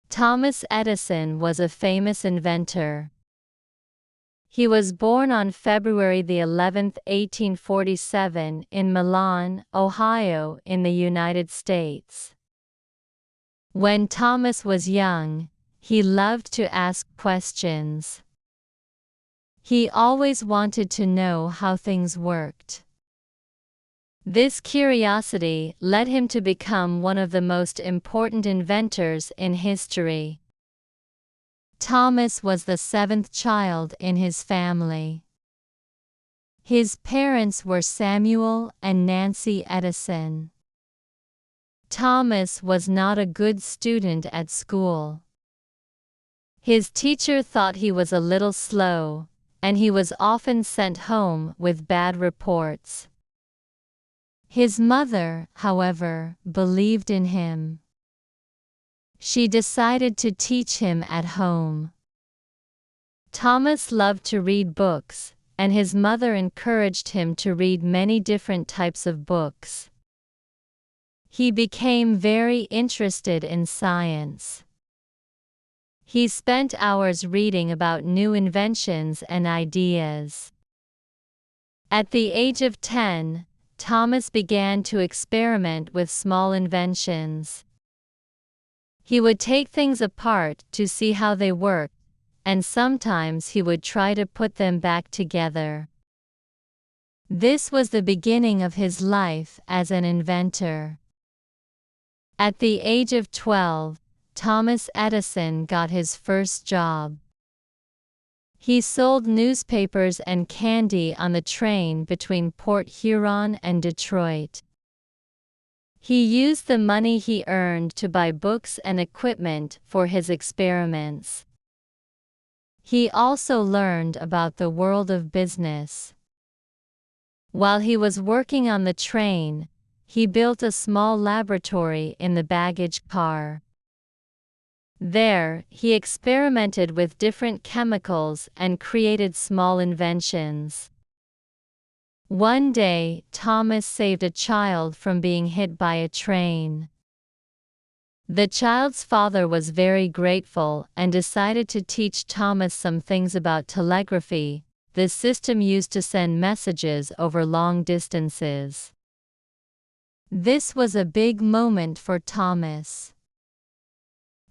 Thomas Edison was a famous inventor. He was born on February the 11th, 1847 in Milan, Ohio, in the United States. When Thomas was young, he loved to ask questions. He always wanted to know how things worked. This curiosity led him to become one of the most important inventors in history. Thomas was the seventh child in his family. His parents were Samuel and Nancy Edison. Thomas was not a good student at school. His teacher thought he was a little slow, and he was often sent home with bad reports. His mother, however, believed in him. She decided to teach him at home. Thomas loved to read books, and his mother encouraged him to read many different types of books. He became very interested in science. He spent hours reading about new inventions and ideas. At the age of 10, Thomas began to experiment with small inventions. He would take things apart to see how they worked, and sometimes he would try to put them back together. This was the beginning of his life as an inventor. At the age of 12, Thomas Edison got his first job. He sold newspapers and candy on the train between Port Huron and Detroit. He used the money he earned to buy books and equipment for his experiments. He also learned about the world of business. While he was working on the train, he built a small laboratory in the baggage car. There, he experimented with different chemicals and created small inventions. One day, Thomas saved a child from being hit by a train. The child's father was very grateful and decided to teach Thomas some things about telegraphy, the system used to send messages over long distances. This was a big moment for Thomas.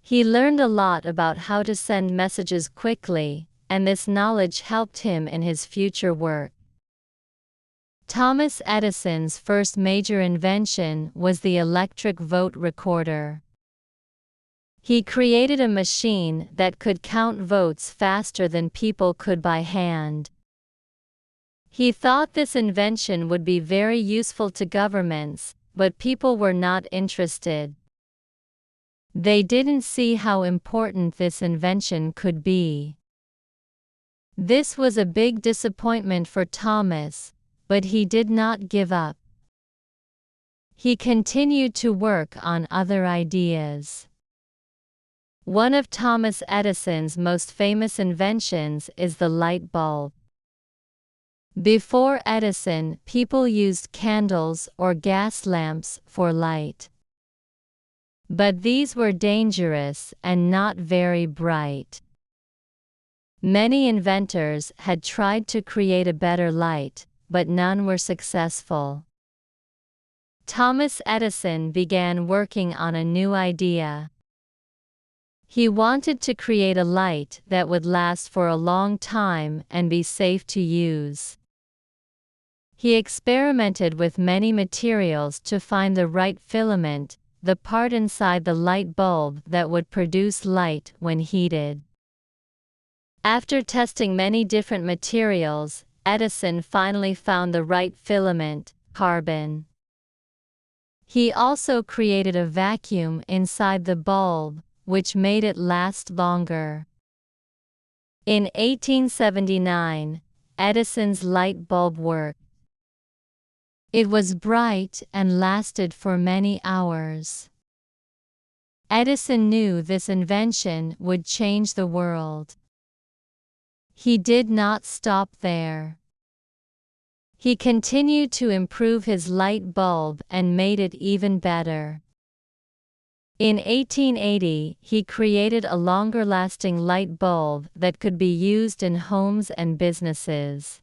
He learned a lot about how to send messages quickly, and this knowledge helped him in his future work. Thomas Edison's first major invention was the electric vote recorder. He created a machine that could count votes faster than people could by hand. He thought this invention would be very useful to governments, but people were not interested. They didn't see how important this invention could be. This was a big disappointment for Thomas, but he did not give up. He continued to work on other ideas. One of Thomas Edison's most famous inventions is the light bulb. Before Edison, people used candles or gas lamps for light. But these were dangerous and not very bright. Many inventors had tried to create a better light, but none were successful. Thomas Edison began working on a new idea. He wanted to create a light that would last for a long time and be safe to use. He experimented with many materials to find the right filament, the part inside the light bulb that would produce light when heated. After testing many different materials, Edison finally found the right filament, carbon. He also created a vacuum inside the bulb, which made it last longer. In 1879, Edison's light bulb worked. It was bright and lasted for many hours. Edison knew this invention would change the world. He did not stop there. He continued to improve his light bulb and made it even better. In 1880, he created a longer-lasting light bulb that could be used in homes and businesses.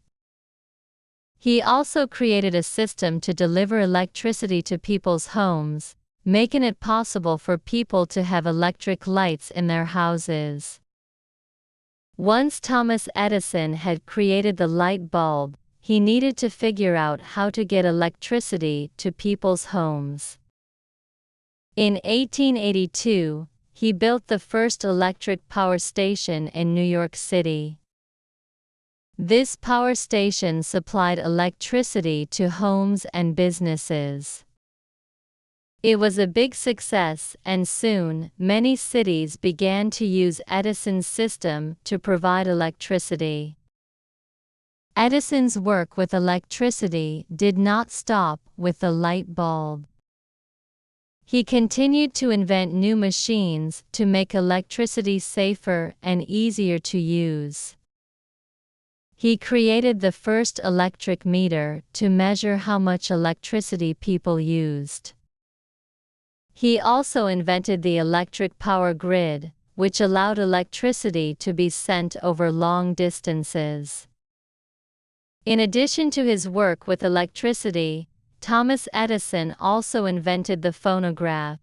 He also created a system to deliver electricity to people's homes, making it possible for people to have electric lights in their houses. Once Thomas Edison had created the light bulb, he needed to figure out how to get electricity to people's homes. In 1882, he built the first electric power station in New York City. This power station supplied electricity to homes and businesses. It was a big success, and soon, many cities began to use Edison's system to provide electricity. Edison's work with electricity did not stop with the light bulb. He continued to invent new machines to make electricity safer and easier to use. He created the first electric meter to measure how much electricity people used. He also invented the electric power grid, which allowed electricity to be sent over long distances. In addition to his work with electricity, Thomas Edison also invented the phonograph.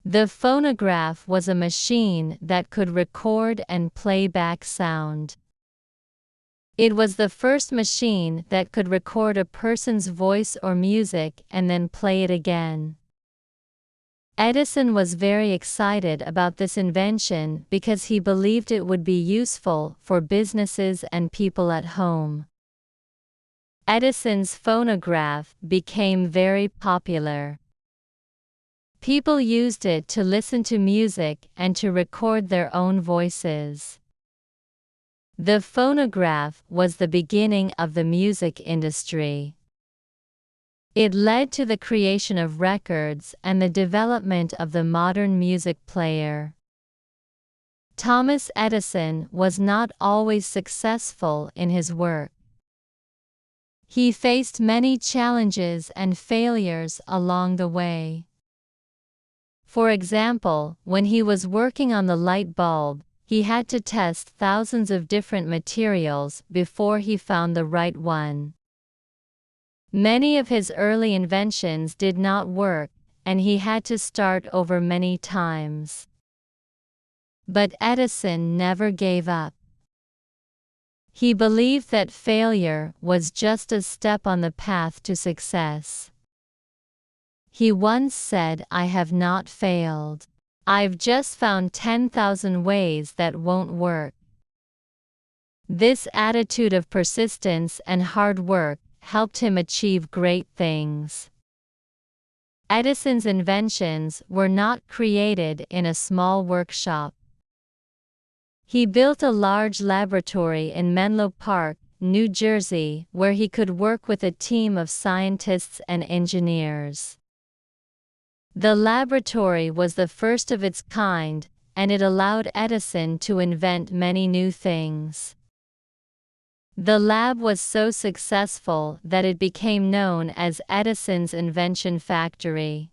The phonograph was a machine that could record and play back sound. It was the first machine that could record a person's voice or music and then play it again. Edison was very excited about this invention because he believed it would be useful for businesses and people at home. Edison's phonograph became very popular. People used it to listen to music and to record their own voices. The phonograph was the beginning of the music industry. It led to the creation of records and the development of the modern music player. Thomas Edison was not always successful in his work. He faced many challenges and failures along the way. For example, when he was working on the light bulb, he had to test thousands of different materials before he found the right one. Many of his early inventions did not work, and he had to start over many times. But Edison never gave up. He believed that failure was just a step on the path to success. He once said, "I have not failed. I've just found 10,000 ways that won't work." This attitude of persistence and hard work helped him achieve great things. Edison's inventions were not created in a small workshop. He built a large laboratory in Menlo Park, New Jersey, where he could work with a team of scientists and engineers. The laboratory was the first of its kind, and it allowed Edison to invent many new things. The lab was so successful that it became known as Edison's Invention Factory.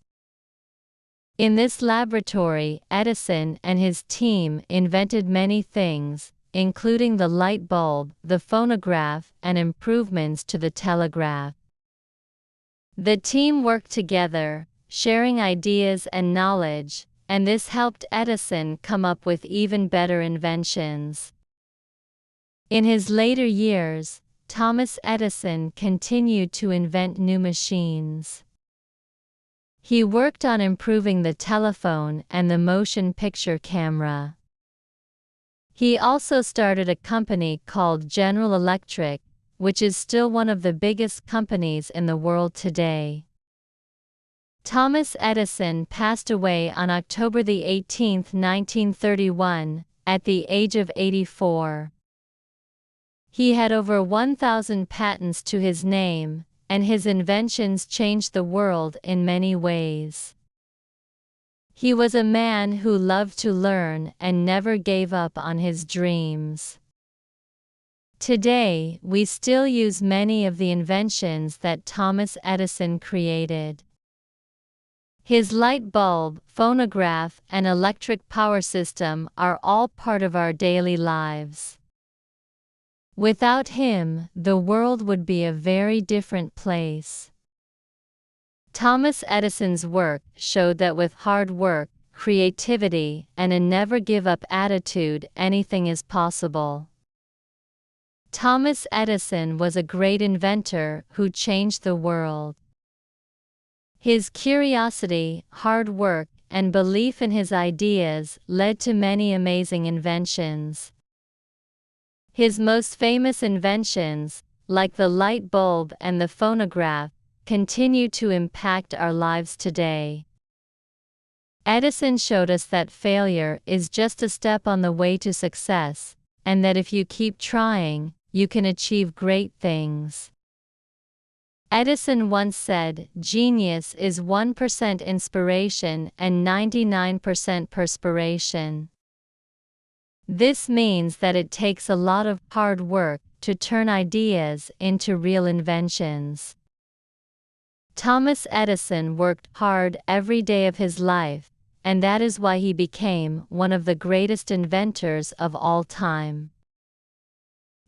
In this laboratory, Edison and his team invented many things, including the light bulb, the phonograph, and improvements to the telegraph. The team worked together, sharing ideas and knowledge, and this helped Edison come up with even better inventions. In his later years, Thomas Edison continued to invent new machines. He worked on improving the telephone and the motion picture camera. He also started a company called General Electric, which is still one of the biggest companies in the world today. Thomas Edison passed away on October 18, 1931, at the age of 84. He had over 1,000 patents to his name, and his inventions changed the world in many ways. He was a man who loved to learn and never gave up on his dreams. Today, we still use many of the inventions that Thomas Edison created. His light bulb, phonograph, and electric power system are all part of our daily lives. Without him, the world would be a very different place. Thomas Edison's work showed that with hard work, creativity, and a never-give-up attitude, anything is possible. Thomas Edison was a great inventor who changed the world. His curiosity, hard work, and belief in his ideas led to many amazing inventions. His most famous inventions, like the light bulb and the phonograph, continue to impact our lives today. Edison showed us that failure is just a step on the way to success, and that if you keep trying, you can achieve great things. Edison once said, "Genius is 1% inspiration and 99% perspiration." This means that it takes a lot of hard work to turn ideas into real inventions. Thomas Edison worked hard every day of his life, and that is why he became one of the greatest inventors of all time.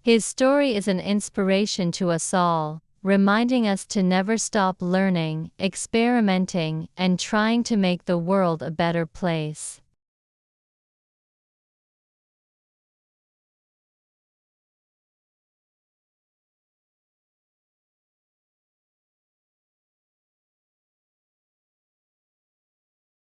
His story is an inspiration to us all, reminding us to never stop learning, experimenting, and trying to make the world a better place.